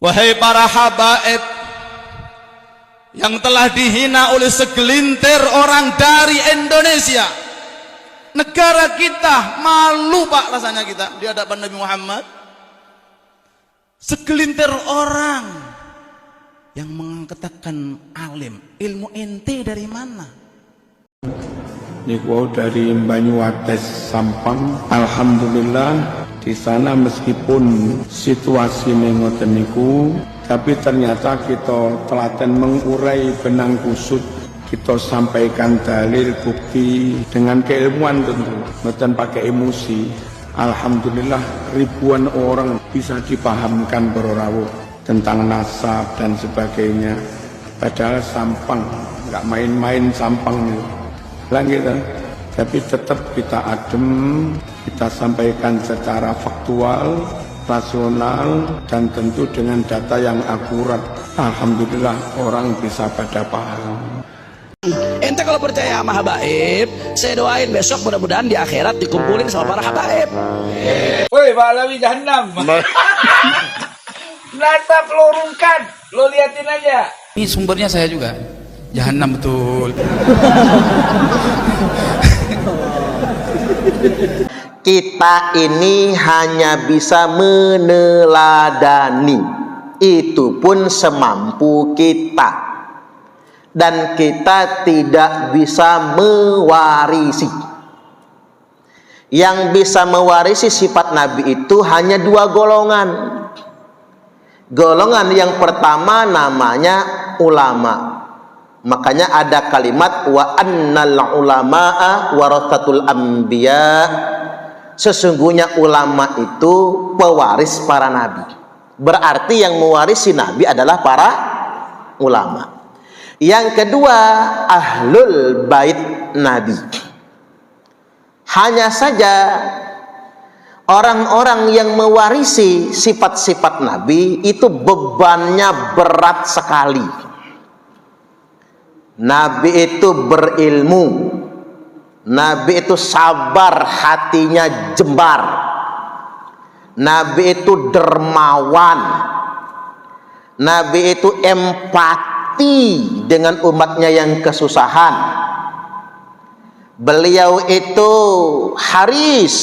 Wahai para habaib yang telah dihina oleh segelintir orang dari Indonesia, negara kita, malu Pak rasanya kita di hadapan Nabi Muhammad. Segelintir orang yang mengatakan alim, ilmu ente dari mana? Niku dari Banyuwangi Sampang. Alhamdulillah di sana meskipun situasi ngoten niku, tapi ternyata kita telaten mengurai benang kusut, kita sampaikan dalil bukti dengan keilmuan tentu, bukan pakai emosi. Alhamdulillah ribuan orang bisa dipahamkan berawuh tentang nasab dan sebagainya. Padahal Sampang nggak main-main Sampang nih. Gitu. Tapi tetap kita adem, kita sampaikan secara faktual, rasional, dan tentu dengan data yang akurat. Alhamdulillah orang bisa pada paham. Ente kalau percaya sama habaib, saya doain besok mudah-mudahan di akhirat dikumpulin sama para habaib. Woi, Balawi Jahannam. Nasab lo rungkan, lo liatin aja. Ini sumbernya saya juga. Jahannam betul. Kita ini hanya bisa meneladani, itu pun semampu kita. Dan kita tidak bisa mewarisi. Yang bisa mewarisi sifat Nabi itu hanya dua golongan. Golongan yang pertama namanya ulama. Makanya ada kalimat wa annal ulamaa warathatul anbiya. Sesungguhnya ulama itu pewaris para nabi. Berarti yang mewarisi nabi adalah para ulama. Yang kedua, ahlul bait nabi. Hanya saja orang-orang yang mewarisi sifat-sifat nabi itu bebannya berat sekali. Nabi itu berilmu, Nabi itu sabar, hatinya jembar, Nabi itu dermawan, Nabi itu empati dengan umatnya yang kesusahan. Beliau itu haris,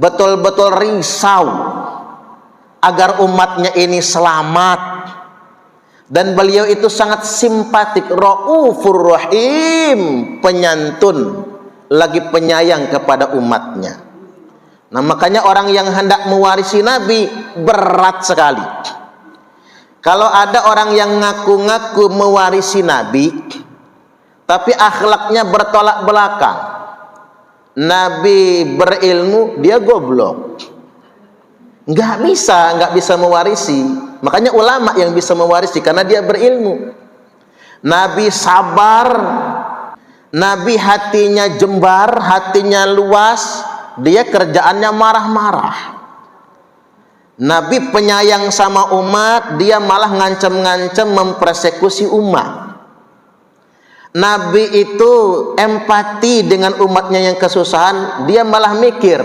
betul-betul risau agar umatnya ini selamat. Dan beliau itu sangat simpatik, raufur rahim, penyantun, lagi penyayang kepada umatnya. Nah makanya orang yang hendak mewarisi Nabi berat sekali. Kalau ada orang yang ngaku-ngaku mewarisi Nabi, tapi akhlaknya bertolak belakang. Nabi berilmu, dia goblok. Nggak bisa mewarisi. Makanya ulama yang bisa mewarisi karena dia berilmu. Nabi sabar, Nabi hatinya jembar, hatinya luas, dia kerjaannya marah-marah. Nabi penyayang sama umat, dia malah ngancem-ngancem mempersekusi umat. Nabi itu empati dengan umatnya yang kesusahan, dia malah mikir,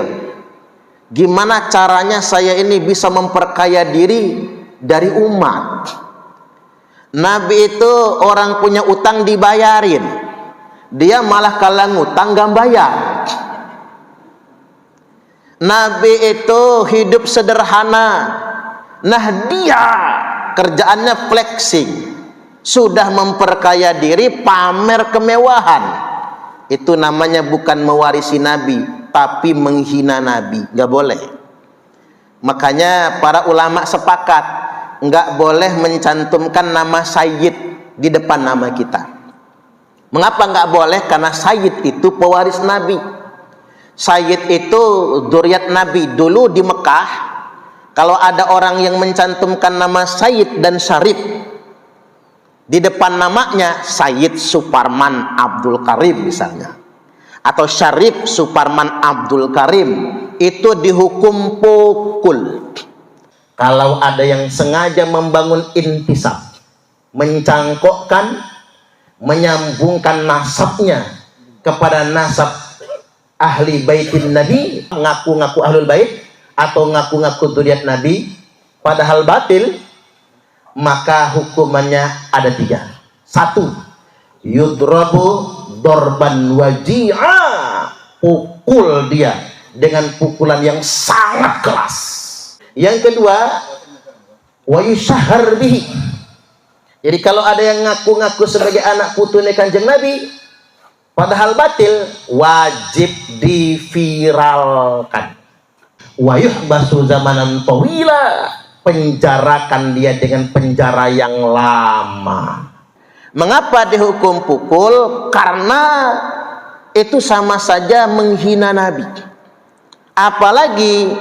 gimana caranya saya ini bisa memperkaya diri dari umat. Nabi itu orang punya utang dibayarin, dia malah kalau ngutang gak bayar. Nabi itu hidup sederhana, nah dia kerjaannya flexing, sudah memperkaya diri, pamer kemewahan. Itu namanya bukan mewarisi Nabi, tapi menghina Nabi. Gak boleh. Makanya para ulama sepakat nggak boleh mencantumkan nama Sayyid di depan nama kita. Mengapa nggak boleh? Karena Sayyid itu pewaris Nabi. Sayyid itu dzurriyyat Nabi. Dulu di Mekah, kalau ada orang yang mencantumkan nama Sayyid dan Syarif di depan namanya, Sayyid Suparman Abdul Karim misalnya, atau Syarif Suparman Abdul Karim, itu dihukum pukul. Kalau ada yang sengaja membangun intisab, mencangkokkan, menyambungkan nasabnya kepada nasab ahli baitin Nabi, ngaku-ngaku ahlul bait atau ngaku-ngaku dzurriyyat Nabi, padahal batil, maka hukumannya ada 3. 1, yudrabu dorban waji'a, pukul dia dengan pukulan yang sangat keras. Yang kedua, wa yusyahhar bihi. Jadi kalau ada yang ngaku-ngaku sebagai anak putune Kanjeng Nabi padahal batil, wajib diviralkan. Wa yuhbasu zamanan tawila, penjarakan dia dengan penjara yang lama. Mengapa dihukum pukul? Karena itu sama saja menghina Nabi. Apalagi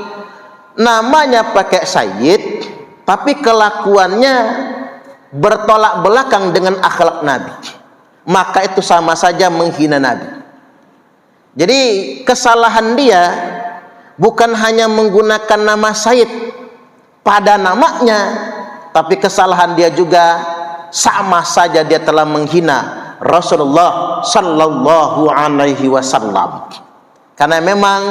namanya pakai sayyid, tapi kelakuannya bertolak belakang dengan akhlak Nabi, maka itu sama saja menghina Nabi. Jadi kesalahan dia bukan hanya menggunakan nama sayyid pada namanya, tapi kesalahan dia juga sama saja dia telah menghina Rasulullah sallallahu alaihi wasallam. Karena memang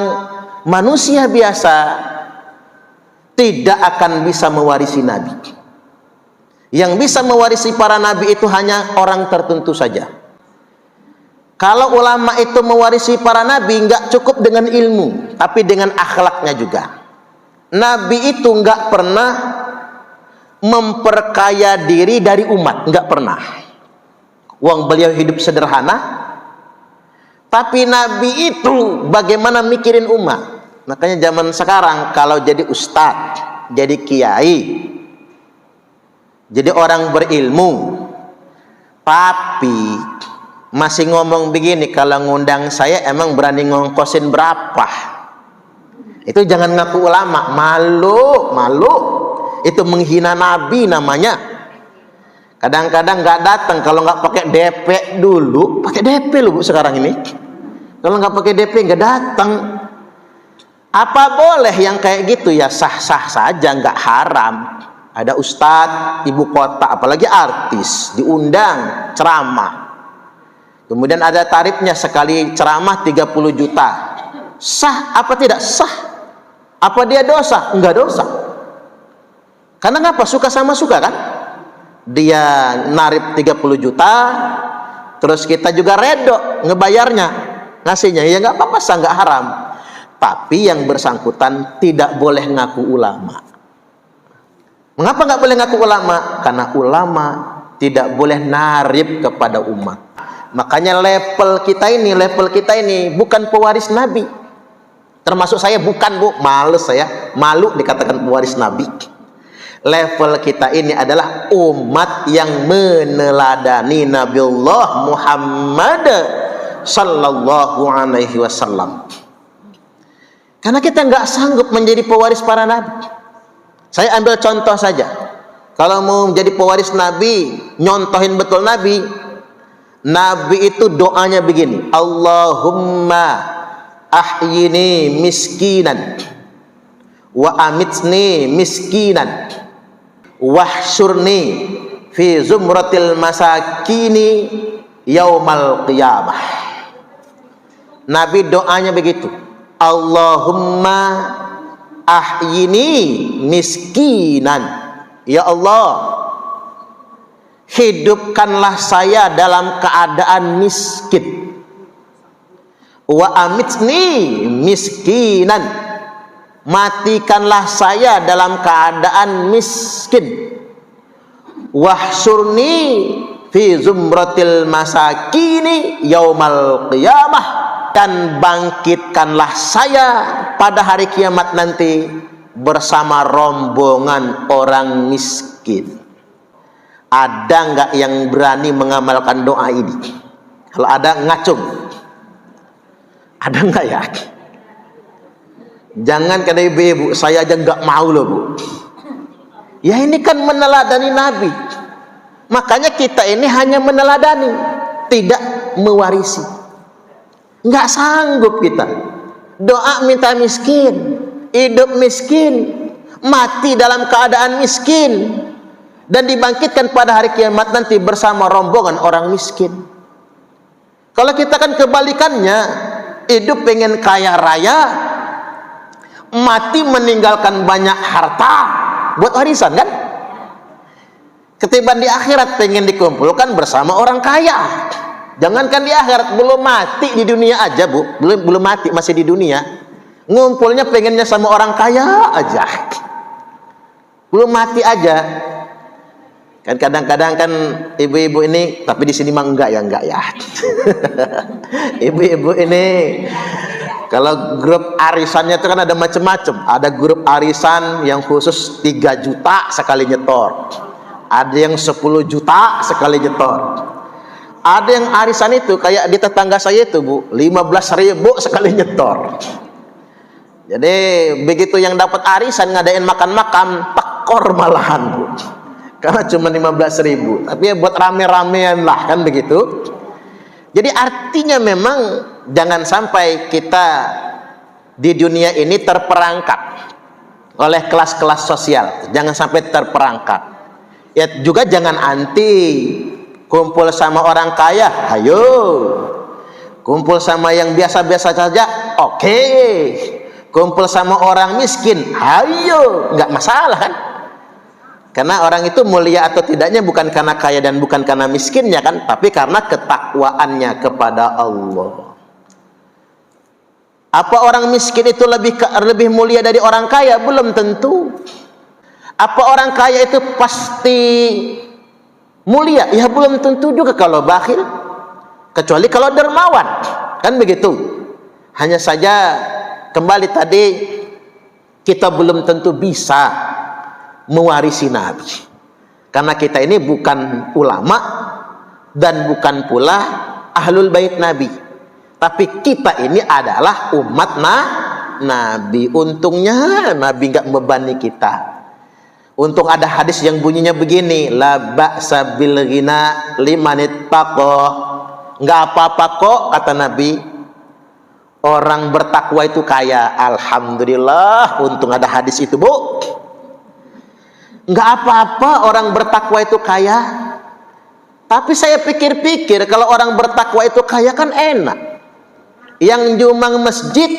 manusia biasa tidak akan bisa mewarisi Nabi. Yang bisa mewarisi para nabi itu hanya orang tertentu saja. Kalau ulama itu mewarisi para nabi, nggak cukup dengan ilmu, tapi dengan akhlaknya juga. Nabi itu nggak pernah memperkaya diri dari umat, nggak pernah. Wong beliau hidup sederhana, tapi Nabi itu bagaimana mikirin umat. Makanya zaman sekarang kalau jadi ustadz, jadi kiai, jadi orang berilmu, tapi masih ngomong begini, kalau ngundang saya emang berani ngongkosin berapa? Itu jangan ngaku ulama, malu. Itu menghina Nabi namanya. Kadang-kadang nggak datang kalau nggak pakai DP dulu. Pakai DP lu Bu sekarang ini. Kalau nggak pakai DP nggak datang. Apa boleh yang kayak gitu? Ya sah-sah saja, nggak haram. Ada ustadz ibu kota, apalagi artis, diundang ceramah, kemudian ada tarifnya, sekali ceramah 30 juta. Sah apa tidak sah? Apa dia dosa? Enggak dosa. Karena ngapa? Suka sama suka kan? Dia narif 30 juta, terus kita juga redo ngebayarnya, ngasihnya, ya nggak apa-apa, sah, nggak haram. Tapi yang bersangkutan tidak boleh ngaku ulama. Mengapa nggak boleh ngaku ulama? Karena ulama tidak boleh narib kepada umat. Makanya level kita ini bukan pewaris Nabi. Termasuk saya bukan Bu, males saya, malu dikatakan pewaris Nabi. Level kita ini adalah umat yang meneladani Nabiullah Muhammad sallallahu alaihi wasallam. Karena kita nggak sanggup menjadi pewaris para nabi. Saya ambil contoh saja. Kalau mau menjadi pewaris Nabi, nyontohin betul Nabi. Nabi itu doanya begini, Allahumma ahyini miskinan wa amitni miskinan wahsyurni fi zumratil masakini yaumal qiyamah. Nabi doanya begitu, Allahumma ahyini miskinan, ya Allah, hidupkanlah saya dalam keadaan miskin, wa amitni miskinan, matikanlah saya dalam keadaan miskin, wahsyurni fi zumratil masakini yaumal qiyamah, dan bangkitkanlah saya pada hari kiamat nanti bersama rombongan orang miskin. Ada nggak yang berani mengamalkan doa ini? Kalau ada, ngacung. Ada nggak ya? Jangan kata ibu-ibu, saya aja nggak mau loh Bu. Ya ini kan meneladani Nabi. Makanya kita ini hanya meneladani, tidak mewarisi. Nggak sanggup kita. Doa minta miskin, hidup miskin, mati dalam keadaan miskin, dan dibangkitkan pada hari kiamat nanti bersama rombongan orang miskin. Kalau kita kan kebalikannya, hidup pengen kaya raya, mati meninggalkan banyak harta buat warisan kan? Ketimbang di akhirat pengen dikumpulkan bersama orang kaya. Jangankan di akhirat, belum mati di dunia aja, Bu. Belum mati, masih di dunia. Ngumpulnya pengennya sama orang kaya aja. Belum mati aja. Kan kadang-kadang kan ibu-ibu ini, tapi di sini mah enggak ya. Ibu-ibu ini kalau grup arisannya itu kan ada macam-macam. Ada grup arisan yang khusus 3 juta sekali nyetor. Ada yang 10 juta sekali nyetor. Ada yang arisan itu kayak di tetangga saya itu, Bu, 15.000 sekali nyetor. Jadi begitu yang dapat arisan ngadain makan-makan, tekor malahan, Bu. Karena cuma 15.000, tapi ya buat rame-ramean lah, kan begitu. Jadi artinya memang jangan sampai kita di dunia ini terperangkap oleh kelas-kelas sosial. Jangan sampai terperangkap. Ya juga jangan anti kumpul sama orang kaya, ayo. Kumpul sama yang biasa-biasa saja, oke. Kumpul sama orang miskin, ayo, nggak masalah kan? Karena orang itu mulia atau tidaknya bukan karena kaya dan bukan karena miskinnya kan, tapi karena ketakwaannya kepada Allah. Apa orang miskin itu lebih mulia dari orang kaya? Belum tentu. Apa orang kaya itu pasti mulia? Ya belum tentu juga kalau bakhil. Kecuali kalau dermawan, kan begitu. Hanya saja kembali tadi, kita belum tentu bisa mewarisi Nabi, karena kita ini bukan ulama dan bukan pula ahlul bait Nabi, tapi kita ini adalah umat Nabi. Untungnya Nabi nggak membebani kita. Untung ada hadis yang bunyinya begini, la ba'sa bil ghina liman ittaqa. Nggak apa-apa kok, kata Nabi, orang bertakwa itu kaya. Alhamdulillah, untung ada hadis itu, Bu. Nggak apa-apa orang bertakwa itu kaya. Tapi saya pikir-pikir, kalau orang bertakwa itu kaya kan enak. Yang nyumbang masjid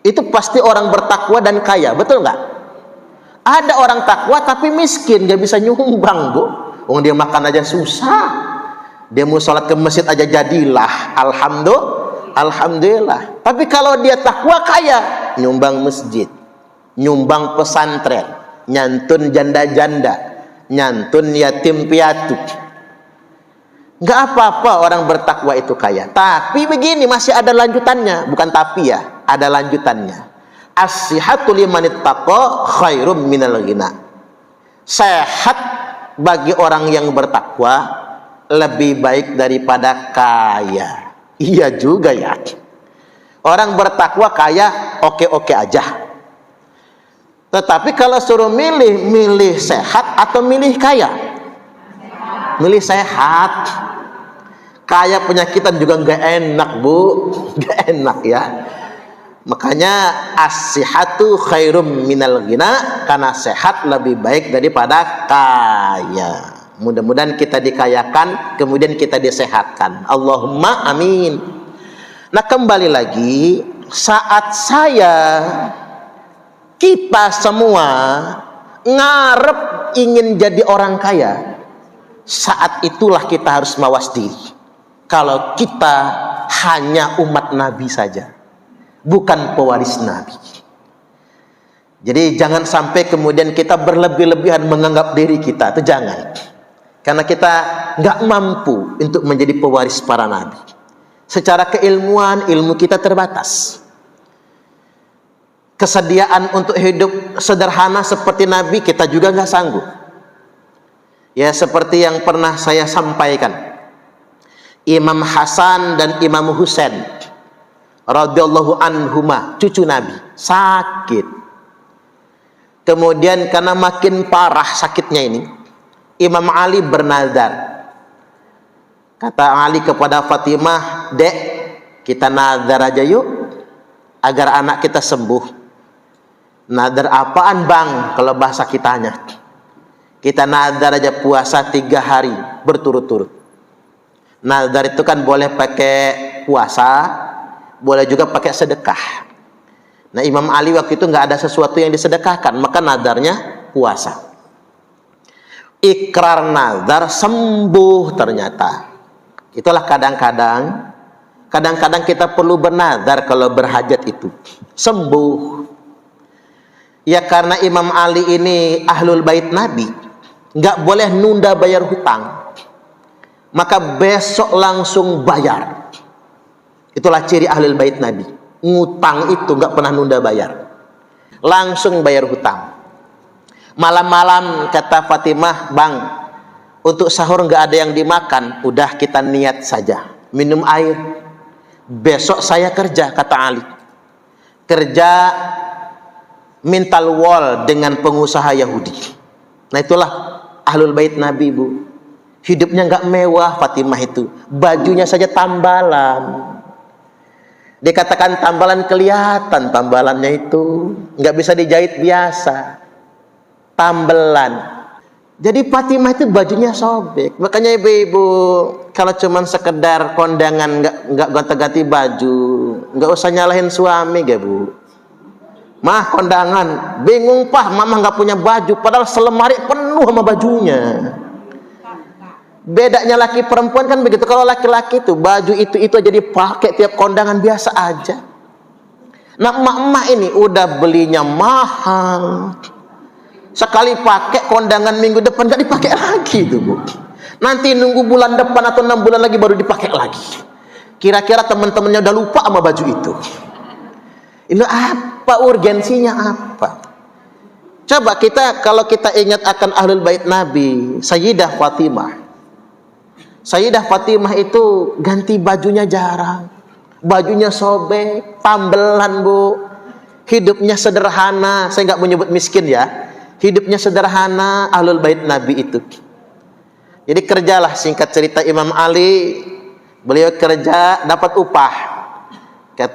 itu pasti orang bertakwa dan kaya, betul nggak? Ada orang takwa tapi miskin, nggak bisa nyumbang, Bu. Dia makan aja susah. Dia mau sholat ke masjid aja jadilah. Alhamdulillah. Tapi kalau dia takwa kaya, nyumbang masjid, nyumbang pesantren, nyantun janda-janda, nyantun yatim piatu. Nggak apa-apa orang bertakwa itu kaya. Tapi begini, masih ada lanjutannya. Bukan tapi ya, ada lanjutannya. As-sihhatu liman ittaqa khairum minal ghina. Sehat bagi orang yang bertakwa lebih baik daripada kaya. Iya juga ya. Orang bertakwa kaya oke-oke aja. Tetapi kalau suruh milih sehat atau milih kaya? Milih sehat. Kaya penyakitan juga nggak enak, Bu. Nggak enak ya. Makanya as-sihhatu khairum minal ghina, karena sehat lebih baik daripada kaya. Mudah-mudahan kita dikayakan, kemudian kita disehatkan. Allahumma amin. Nah, kembali lagi, saat kita semua ngarep ingin jadi orang kaya, saat itulah kita harus mawas diri. Kalau kita hanya umat Nabi saja, bukan pewaris Nabi. Jadi jangan sampai kemudian kita berlebih-lebihan menganggap diri kita, itu jangan. Karena kita nggak mampu untuk menjadi pewaris para Nabi. Secara keilmuan, ilmu kita terbatas. Kesediaan untuk hidup sederhana seperti Nabi kita juga nggak sanggup. Ya seperti yang pernah saya sampaikan, Imam Hasan dan Imam Husain radhiyallahu anhuma, cucu Nabi, sakit. Kemudian karena makin parah sakitnya ini, Imam Ali bernazar. Kata Ali kepada Fatimah, "Dek, kita nazar aja yuk agar anak kita sembuh." Nazar apaan, Bang? Kalau bahasa kitanya, kita nazar aja puasa 3 hari berturut-turut. Nazar itu kan boleh pakai puasa, boleh juga pakai sedekah. Nah, Imam Ali waktu itu nggak ada sesuatu yang disedekahkan, maka nazarnya puasa. ikrar nazar, sembuh ternyata. Itulah kadang-kadang kita perlu bernazar kalau berhajat itu sembuh. Ya karena Imam Ali ini ahlul bait Nabi, nggak boleh nunda bayar hutang, maka besok langsung bayar. Itulah ciri ahlul bait Nabi, ngutang itu nggak pernah nunda bayar, langsung bayar hutang. Malam-malam kata Fatimah, bang, untuk sahur nggak ada yang dimakan, udah kita niat saja minum air. Besok saya kerja, kata Ali, kerja mintal wall dengan pengusaha Yahudi. Nah itulah ahlul bait Nabi, bu. Hidupnya nggak mewah Fatimah itu, bajunya saja tambalan. Dikatakan tambalan, kelihatan tambalannya itu nggak bisa dijahit biasa, tambelan. Jadi Fatimah itu bajunya sobek. Makanya ibu-ibu kalau cuman sekedar kondangan nggak gonta-ganti baju, nggak usah nyalahin suami, gak bu. Mah kondangan, bingung pah, mama nggak punya baju, padahal selemari penuh sama bajunya. Bedanya laki perempuan kan begitu. Kalau laki-laki tuh baju itu aja dipakai tiap kondangan biasa aja. Nah emak-emak ini udah belinya mahal, sekali pakai kondangan minggu depan nggak dipakai lagi tuh bu. Nanti nunggu bulan depan atau 6 bulan lagi baru dipakai lagi. Kira-kira teman-temannya udah lupa sama baju itu. Ini apa urgensinya apa? Coba kalau kita ingat akan ahlul bait Nabi, Sayyidah Fatimah. Sayyidah Fatimah itu ganti bajunya jarang, bajunya sobek, tambelan bu. Hidupnya sederhana. Saya nggak menyebut miskin ya. Hidupnya sederhana ahlul bait Nabi itu. Jadi kerjalah, singkat cerita Imam Ali, beliau kerja dapat upah.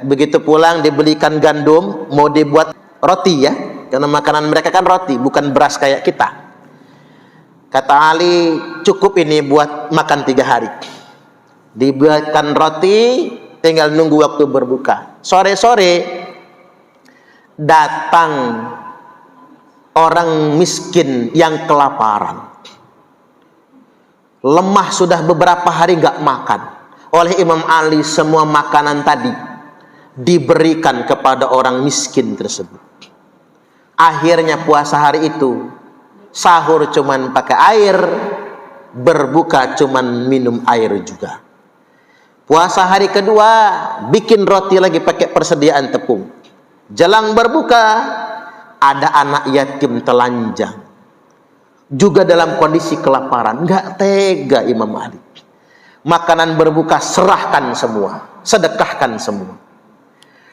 Begitu pulang dibelikan gandum, mau dibuat roti ya, karena makanan mereka kan roti, bukan beras kayak kita. Kata Ali, cukup ini buat makan 3 hari. Dibuatkan roti, tinggal nunggu waktu berbuka. Sore-sore datang orang miskin yang kelaparan, lemah sudah beberapa hari nggak makan. Oleh Imam Ali semua makanan tadi diberikan kepada orang miskin tersebut. Akhirnya puasa hari itu, sahur cuman pakai air, berbuka cuman minum air juga. Puasa hari kedua bikin roti lagi pakai persediaan tepung. Jelang berbuka ada anak yatim telanjang, juga dalam kondisi kelaparan. Nggak tega Imam Ali. Makanan berbuka serahkan semua, sedekahkan semua.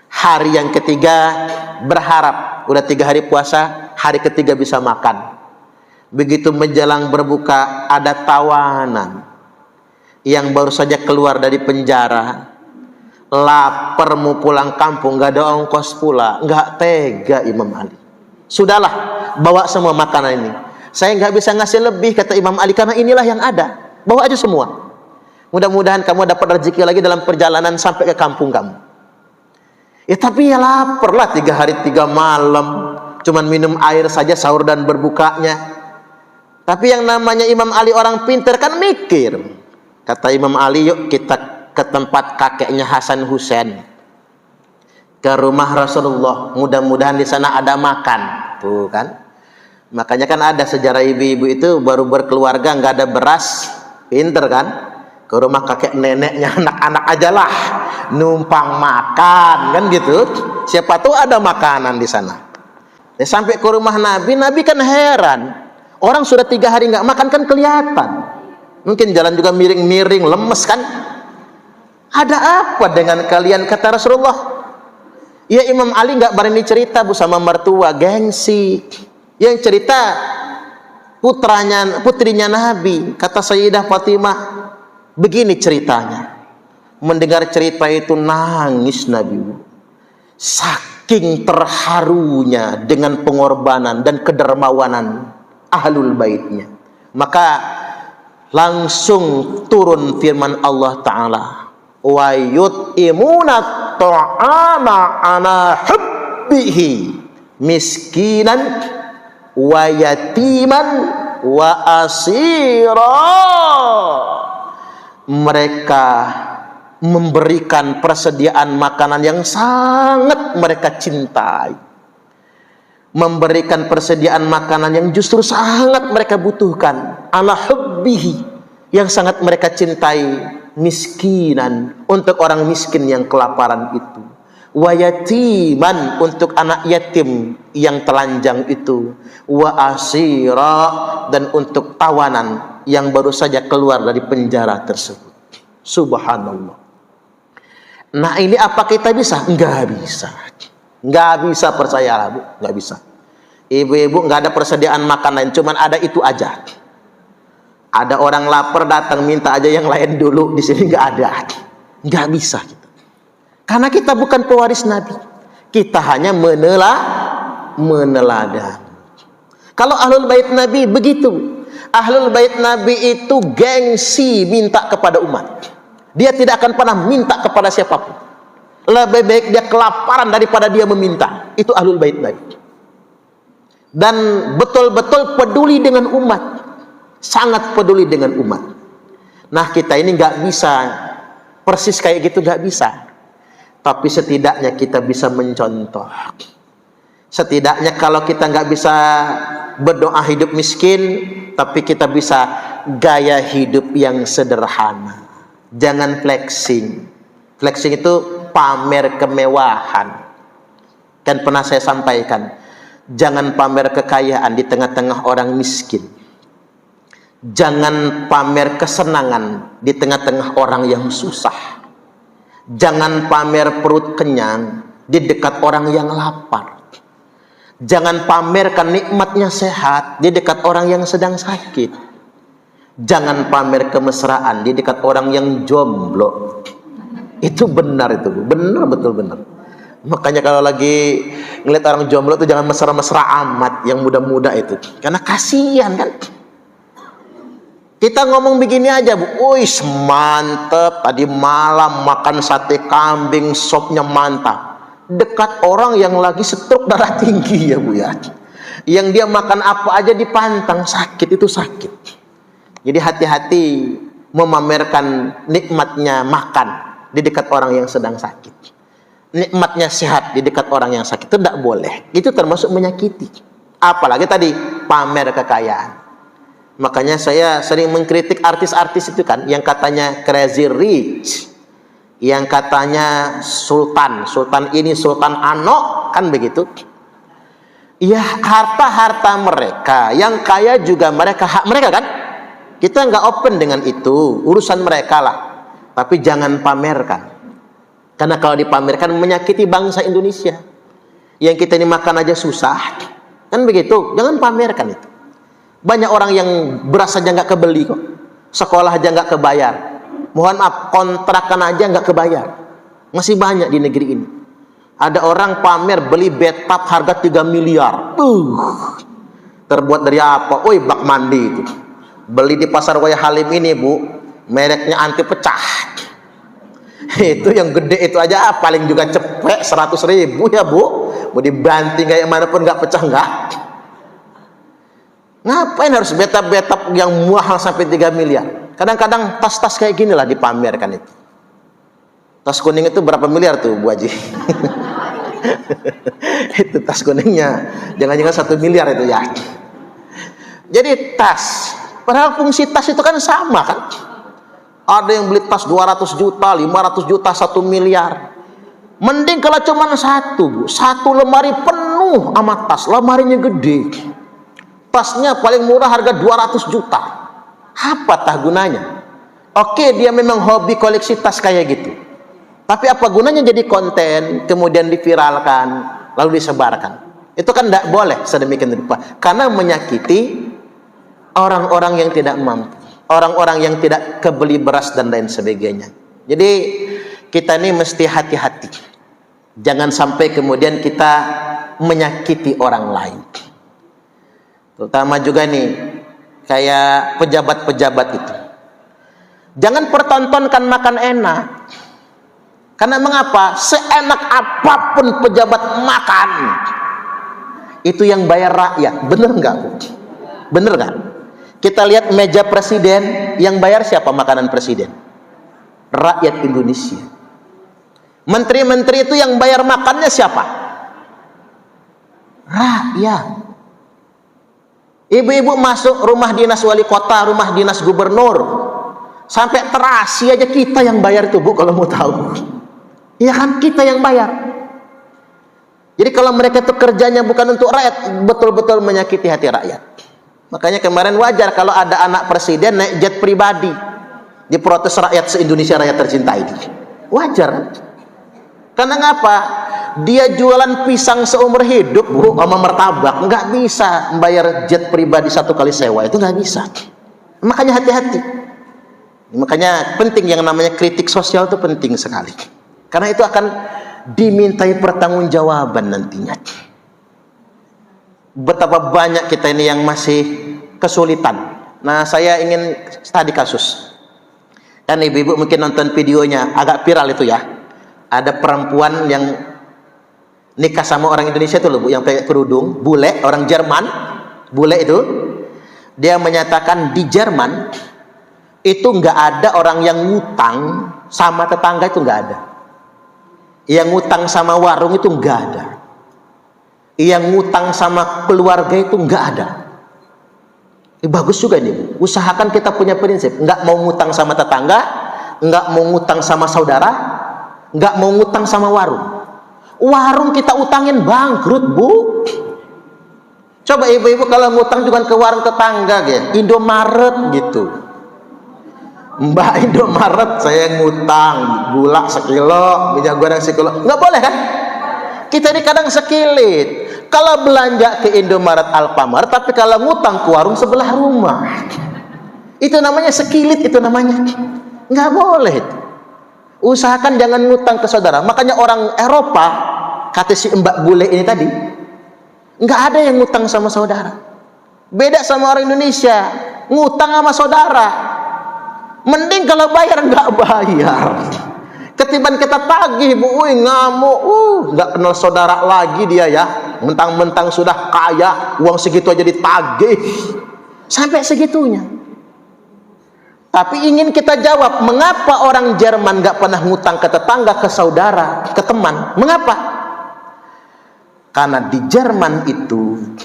Hari yang ketiga berharap, udah 3 hari puasa, hari ketiga bisa makan. Begitu menjelang berbuka ada tawanan yang baru saja keluar dari penjara, lapar mau pulang kampung, nggak ada ongkos pula. Nggak tega Imam Ali. Sudahlah, bawa semua makanan ini. Saya nggak bisa ngasih lebih, kata Imam Ali, karena inilah yang ada. Bawa aja semua. Mudah-mudahan kamu dapat rezeki lagi dalam perjalanan sampai ke kampung kamu. Ya tapi ya lapar lah, 3 hari 3 malam cuman minum air saja sahur dan berbukanya. Tapi yang namanya Imam Ali orang pintar kan mikir. Kata Imam Ali, yuk kita ke tempat kakeknya Hasan Husain, ke rumah Rasulullah, mudah-mudahan di sana ada makan. Tuh kan, makanya kan ada sejarah ibu-ibu itu baru berkeluarga nggak ada beras, pinter kan, ke rumah kakek neneknya, anak-anak aja lah numpang makan kan gitu. Siapa tahu ada makanan di sana. Ya, sampai ke rumah Nabi, Nabi kan heran, orang sudah 3 hari nggak makan kan kelihatan, mungkin jalan juga miring-miring, lemes kan. Ada apa dengan kalian, kata Rasulullah. Ya Imam Ali nggak berani cerita bu sama mertua, gengsi. Yang cerita putrinya Nabi, kata Sayyidah Fatimah, begini ceritanya. Mendengar cerita itu nangis Nabi, saking terharunya dengan pengorbanan dan kedermawanan ahlul baitnya. Maka langsung turun firman Allah Ta'ala, wa yut'imuna ta'ama ala hubbihi miskinan wa yatiman wa asira. Mereka memberikan persediaan makanan yang sangat mereka cintai, memberikan persediaan makanan yang justru sangat mereka butuhkan, ala hubbihi, yang sangat mereka cintai, miskinan, untuk orang miskin yang kelaparan itu, wa yatiman, untuk anak yatim yang telanjang itu, wa asira, dan untuk tawanan yang baru saja keluar dari penjara tersebut. Subhanallah. Nah, ini apa kita bisa? Enggak bisa. Enggak bisa, percayalah Bu, enggak bisa. Ibu-ibu enggak ada persediaan makanan, cuman ada itu aja. Ada orang lapar datang minta aja yang lain dulu, di sini enggak ada. Enggak bisa kita. Karena kita bukan pewaris Nabi. Kita hanya meneladani. Kalau ahlul bait Nabi begitu. Ahlul bait Nabi itu gengsi minta kepada umat. Dia tidak akan pernah minta kepada siapapun. Lebih baik dia kelaparan daripada dia meminta. Itu ahlul bait Nabi. Dan betul-betul peduli dengan umat. Sangat peduli dengan umat. Nah, kita ini nggak bisa persis kayak gitu, nggak bisa. Tapi setidaknya kita bisa mencontoh. Setidaknya kalau kita nggak bisa berdoa hidup miskin, tapi kita bisa gaya hidup yang sederhana. Jangan flexing. Flexing itu pamer kemewahan. Kan pernah saya sampaikan, jangan pamer kekayaan di tengah-tengah orang miskin. Jangan pamer kesenangan di tengah-tengah orang yang susah. Jangan pamer perut kenyang di dekat orang yang lapar. Jangan pamerkan nikmatnya sehat di dekat orang yang sedang sakit. Jangan pamer kemesraan di dekat orang yang jomblo. Itu benar itu Bu. Benar, betul benar. Makanya kalau lagi ngeliat orang jomblo itu jangan mesra-mesra amat, yang muda-muda itu. Karena kasihan kan. Kita ngomong begini aja Bu. Wih, mantep. Tadi malam makan sate kambing, sopnya mantap. Dekat orang yang lagi stroke darah tinggi ya Bu ya. Yang dia makan apa aja dipantang, sakit itu sakit. Jadi hati-hati memamerkan nikmatnya makan di dekat orang yang sedang sakit. Nikmatnya sehat di dekat orang yang sakit, itu tidak boleh. Itu termasuk menyakiti. Apalagi tadi pamer kekayaan. Makanya saya sering mengkritik artis-artis itu kan, yang katanya crazy rich, yang katanya sultan ini, sultan ano, kan begitu. Ya, harta-harta mereka, yang kaya juga mereka, hak mereka kan. Kita nggak open dengan itu, urusan mereka lah. Tapi jangan pamerkan. Karena kalau dipamerkan menyakiti bangsa Indonesia. Yang kita ini makan aja susah. Kan begitu, jangan pamerkan itu. Banyak orang yang beras aja nggak kebeli kok. Sekolah aja nggak kebayar. Mohon maaf, kontrakan aja nggak kebayar. Masih banyak di negeri ini. Ada orang pamer beli bathtub harga 3 miliar. Terbuat dari apa? Oi, bak mandi itu. Beli di pasar Waya Halim ini Bu, mereknya anti pecah. Itu yang gede itu aja paling juga cepet 100.000 ya Bu. Mau dibanting kayak mana pun nggak pecah nggak. Ngapain harus betap-betap yang mahal sampai 3 miliar? Kadang-kadang tas-tas kayak gini lah dipamerkan itu. Tas kuning itu berapa miliar tuh Bu Haji? Itu tas kuningnya jangan-jangan 1 miliar itu ya. Jadi tas, padahal fungsi tas itu kan sama kan. Ada yang beli tas 200 juta, 500 juta, 1 miliar. Mending kalau cuma satu Bu, satu lemari penuh sama tas, lemarinya gede. Tasnya paling murah harga 200 juta. Apa tah gunanya? Oke, dia memang hobi koleksi tas kayak gitu. Tapi apa gunanya jadi konten, kemudian diviralkan, lalu disebarkan? Itu kan tidak boleh sedemikian rupa. Karena menyakiti orang-orang yang tidak mampu, orang-orang yang tidak kebeli beras dan lain sebagainya. Jadi kita ini mesti hati-hati. Jangan sampai kemudian kita menyakiti orang lain. Terutama juga nih kayak pejabat-pejabat itu. Jangan pertontonkan makan enak. Karena mengapa? Seenak apapun pejabat makan, itu yang bayar rakyat. Bener nggak Bu? Bener nggak? Kita lihat meja presiden, yang bayar siapa makanan presiden? Rakyat Indonesia. Menteri-menteri itu yang bayar makannya siapa? Rakyat. Ibu-ibu masuk rumah dinas wali kota, rumah dinas gubernur, sampai terasi aja kita yang bayar itu, Bu, kalau mau tahu. Ya kan, kita yang bayar. Jadi kalau mereka itu kerjanya bukan untuk rakyat, betul-betul menyakiti hati rakyat. Makanya kemarin wajar kalau ada anak presiden naik jet pribadi, diprotes rakyat se-Indonesia, rakyat tercinta ini. Wajar. Karena ngapa? Dia jualan pisang seumur hidup, Bu, sama martabak, nggak bisa membayar jet pribadi 1 kali sewa, itu nggak bisa. Makanya hati-hati. Makanya penting yang namanya kritik sosial itu penting sekali. Karena itu akan dimintai pertanggungjawaban nantinya. Betapa banyak kita ini yang masih kesulitan. Nah, saya ingin tadi kasus. Dan ibu-ibu mungkin nonton videonya, agak viral itu ya. Ada perempuan yang nikah sama orang Indonesia itu loh, Bu, yang pakai kerudung, bule, orang Jerman, bule itu. Dia menyatakan di Jerman itu nggak ada orang yang ngutang sama tetangga, itu nggak ada. Yang ngutang sama warung itu nggak ada. Yang ngutang sama keluarga itu nggak ada. Bagus juga ini, Bu. Usahakan kita punya prinsip, nggak mau ngutang sama tetangga, nggak mau ngutang sama saudara, nggak mau ngutang sama warung. Warung kita utangin bangkrut, Bu. Coba ibu-ibu kalau ngutang juga ke warung tetangga, ya, Indomaret gitu. Mbak Indomaret, saya ngutang gula 1 kilo, minyak goreng 1 kilo, nggak boleh kan? Kita ini kadang sekilit. Kalau belanja ke Indomaret, Alfamart, tapi kalau ngutang ke warung sebelah rumah, itu namanya sekilit, itu namanya nggak boleh. Usahakan jangan ngutang ke saudara. Makanya orang Eropa, kata si Mbak bule ini tadi, nggak ada yang ngutang sama saudara. Beda sama orang Indonesia, ngutang sama saudara. Mending kalau bayar nggak bayar, ketiban kita tagih, Bu, ngamuk, nggak kenal saudara lagi dia ya, mentang-mentang sudah kaya, uang segitu aja ditagih, sampai segitunya. Tapi ingin kita jawab, mengapa orang Jerman nggak pernah ngutang ke tetangga, ke saudara, ke teman? Mengapa? Karena di Jerman itu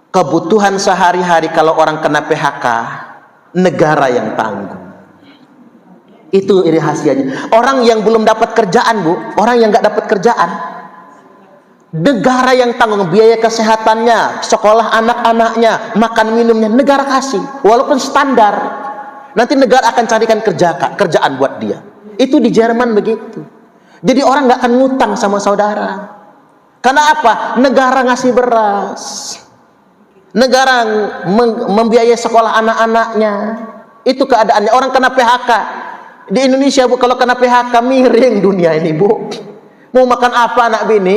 kebutuhan sehari-hari kalau orang kena PHK, negara yang tanggung. Itu rahasianya. Orang yang belum dapat kerjaan, Bu, orang yang nggak dapat kerjaan, negara yang tanggung biaya kesehatannya, sekolah anak-anaknya, makan minumnya, negara kasih, walaupun standar. Nanti negara akan carikan kerjaan buat dia. Itu di Jerman begitu. Jadi orang nggak akan ngutang sama saudara. Karena apa? Negara ngasih beras, negara membiayai sekolah anak-anaknya. Itu keadaannya. Orang kena PHK di Indonesia, Bu, kalau kena PHK miring dunia ini, Bu. Mau makan apa anak bini?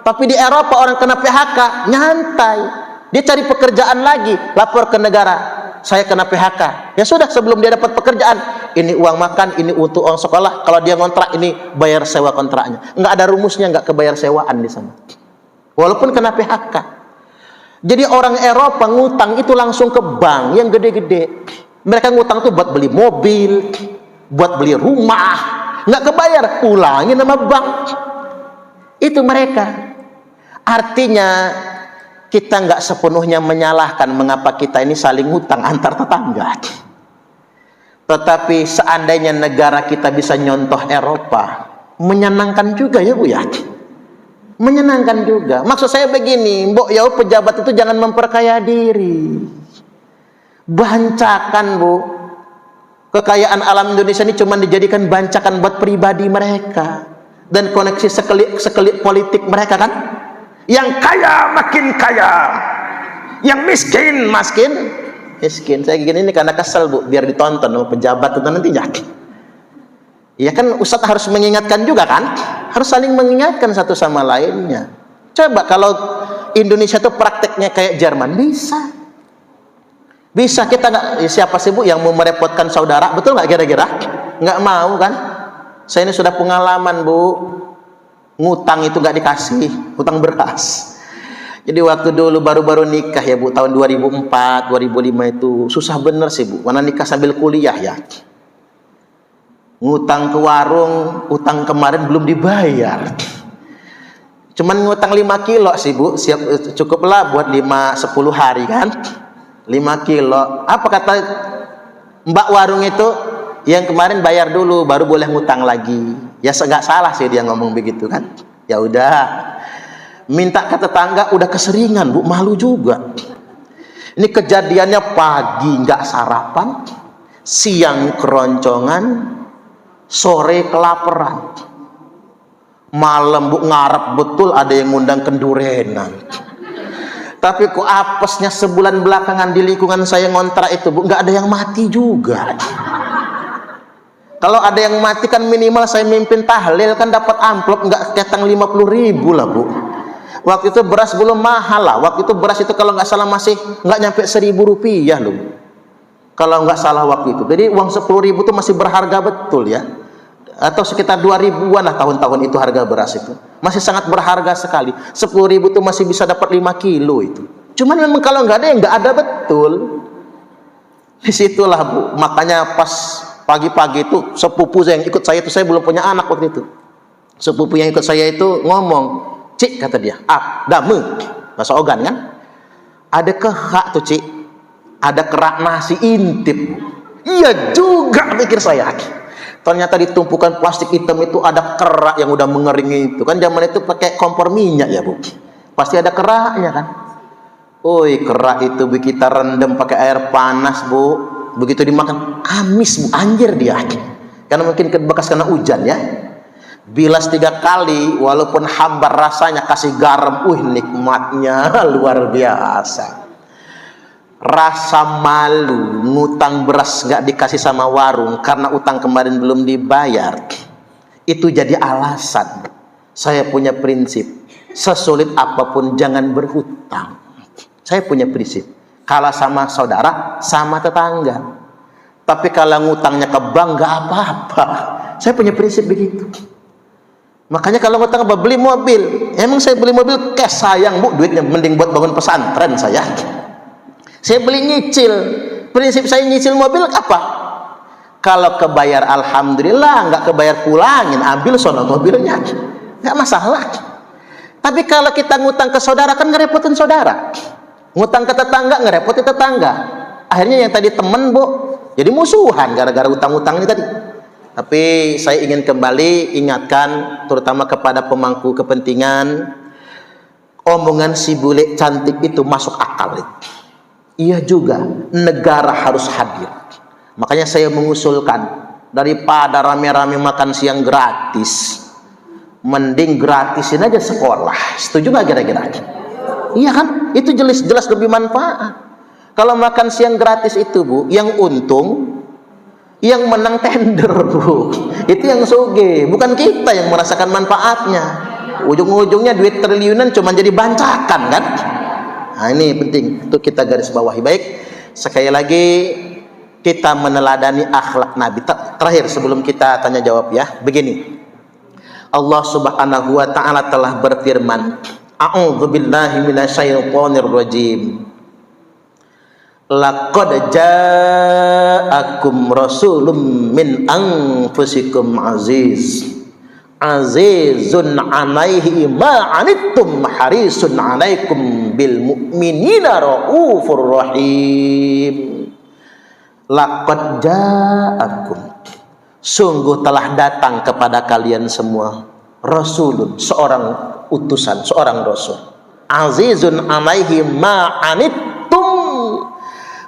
Tapi di Eropa orang kena PHK nyantai. Dia cari pekerjaan lagi, lapor ke negara, saya kena PHK. Ya sudah, sebelum dia dapat pekerjaan, ini uang makan, ini untuk uang sekolah. Kalau dia ngontrak, ini bayar sewa kontraknya. Nggak ada rumusnya, nggak kebayar sewaan di sana. Walaupun kena PHK. Jadi orang Eropa ngutang itu langsung ke bank yang gede-gede. Mereka ngutang tuh buat beli mobil, buat beli rumah, nggak kebayar, pulangin sama bank. Itu mereka. Artinya kita nggak sepenuhnya menyalahkan mengapa kita ini saling ngutang antar tetangga. Tetapi seandainya negara kita bisa nyontoh Eropa, menyenangkan juga ya, Bu, ya. Menyenangkan juga. Maksud saya begini, Mbok ya, pejabat itu jangan memperkaya diri. Bancakan, Bu. Kekayaan alam Indonesia ini cuma dijadikan bancakan buat pribadi mereka dan koneksi sekelip politik mereka, kan? Yang kaya makin kaya, yang miskin makin miskin. Saya gini ini karena kesel, Bu, biar ditonton sama pejabat itu nantinya. Ya kan, Ustadz harus mengingatkan juga, kan? Harus saling mengingatkan satu sama lainnya. Coba kalau Indonesia itu prakteknya kayak Jerman, bisa kita nggak, siapa sih, Bu, yang mau merepotkan saudara? Betul nggak kira-kira? Nggak mau, kan? Saya ini sudah pengalaman, Bu, ngutang itu nggak dikasih, utang beras. Jadi waktu dulu baru-baru nikah ya Bu, tahun 2004, 2005 itu susah bener sih Bu. Mana nikah sambil kuliah ya. Ngutang ke warung, utang kemarin belum dibayar. Cuman ngutang 5 kilo sih Bu, cukuplah buat 5-10 hari kan. 5 kilo. Apa kata Mbak warung itu? Yang kemarin bayar dulu, baru boleh ngutang lagi. Ya nggak salah sih dia ngomong begitu kan. Ya udah, minta ke tetangga udah keseringan Bu, malu juga. Ini kejadiannya pagi nggak sarapan, siang keroncongan, sore kelaparan, malam Bu ngarep betul ada yang ngundang kendurenan. Tapi kok apesnya sebulan belakangan di lingkungan saya ngontrak itu Bu, nggak ada yang mati juga. Kalau ada yang mati kan minimal saya mimpin tahlil kan dapat amplop nggak ketang 50.000 lah Bu. Waktu itu beras belum mahal lah. Waktu itu beras itu kalau nggak salah masih nggak nyampe 1.000 rupiah loh. Kalau nggak salah waktu itu. Jadi uang 10.000 itu masih berharga betul ya. Atau sekitar 2.000-an lah tahun-tahun itu harga beras itu. Masih sangat berharga sekali. 10.000 itu masih bisa dapat 5 kilo itu. Cuman memang kalau nggak ada yang nggak ada betul. Disitulah Bu. Makanya pas pagi-pagi itu sepupu yang ikut saya itu, saya belum punya anak waktu itu. Sepupu yang ikut saya itu ngomong, "Cik," kata dia, dame, bahasa Ogan kan, ada kehak tuh Cik, ada kerak nasi intip. Iya juga pikir saya. Ternyata di tumpukan plastik hitam itu ada kerak yang udah mengering itu. Kan zaman itu pakai kompor minyak ya Bu, pasti ada keraknya kan. Oi, kerak itu kita rendam pakai air panas Bu. Begitu dimakan amis Bu, anjir dia. Karena mungkin bekas kena hujan ya. Bilas 3 kali walaupun hambar rasanya, kasih garam, nikmatnya luar biasa. Rasa malu ngutang beras nggak dikasih sama warung karena utang kemarin belum dibayar, itu jadi alasan. Saya punya prinsip, sesulit apapun jangan berhutang. Saya punya prinsip, kalau sama saudara, sama tetangga. Tapi kalau ngutangnya ke bank nggak apa-apa. Saya punya prinsip begitu. Makanya kalau ngutang apa, beli mobil, emang saya beli mobil cash sayang Bu, duitnya mending buat bangun pesantren saya. Saya beli nyicil. Prinsip saya nyicil mobil apa? Kalau kebayar alhamdulillah, nggak kebayar pulangin, ambil sono mobilnya, nggak masalah. Tapi kalau kita ngutang ke saudara kan ngerepotin saudara. Ngutang ke tetangga ngerepotin tetangga. Akhirnya yang tadi temen Bu, jadi musuhan gara-gara utang-utang ini tadi. Tapi saya ingin kembali ingatkan terutama kepada pemangku kepentingan, omongan si bule cantik itu masuk akal. Iya juga, negara harus hadir. Makanya saya mengusulkan, daripada rame-rame makan siang gratis, mending gratisin aja sekolah. Setuju nggak kira-kira? Iya kan? Itu jelas-jelas lebih manfaat. Kalau makan siang gratis itu Bu, yang untung yang menang tender Bu. Itu yang soge, bukan kita yang merasakan manfaatnya. Ujung-ujungnya duit triliunan cuma jadi bancakan kan? Nah ini penting untuk kita garis bawahi. Baik, sekali lagi kita meneladani akhlak Nabi. Terakhir sebelum kita tanya jawab ya, begini. Allah Subhanahu wa taala telah berfirman, A'udzubillahi minasyaitonir rajim. Laqad ja'akum rasulun min anfusikum azizun 'alaihi ma 'anittum harisun 'alaikum bil mu'minina raufur rahim. Laqad ja'akum, sungguh telah datang kepada kalian semua rasulun, seorang utusan, seorang rasul, azizun 'alaihi ma 'anittum,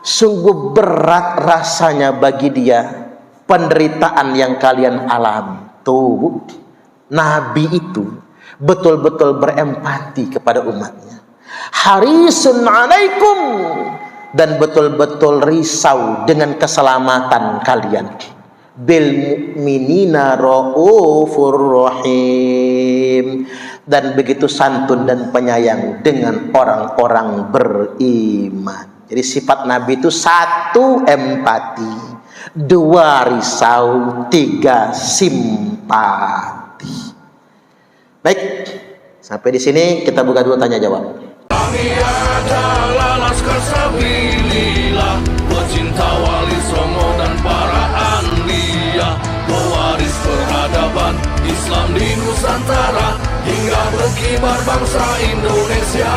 sungguh berat rasanya bagi dia penderitaan yang kalian alami. Tuh, Nabi itu betul-betul berempati kepada umatnya. Harisun 'alaikum, dan betul-betul risau dengan keselamatan kalian. Bil mu'minina raufur rahim, dan begitu santun dan penyayang dengan orang-orang beriman. Jadi sifat Nabi itu 1 empati, 2 risau, 3 simpati. Baik, sampai di sini kita buka dulu tanya jawab. Kami adalah Laskar Sabilillah, pecinta Wali Songo dan para anbiya, pewaris peradaban Islam di Nusantara hingga berkibar bangsa Indonesia.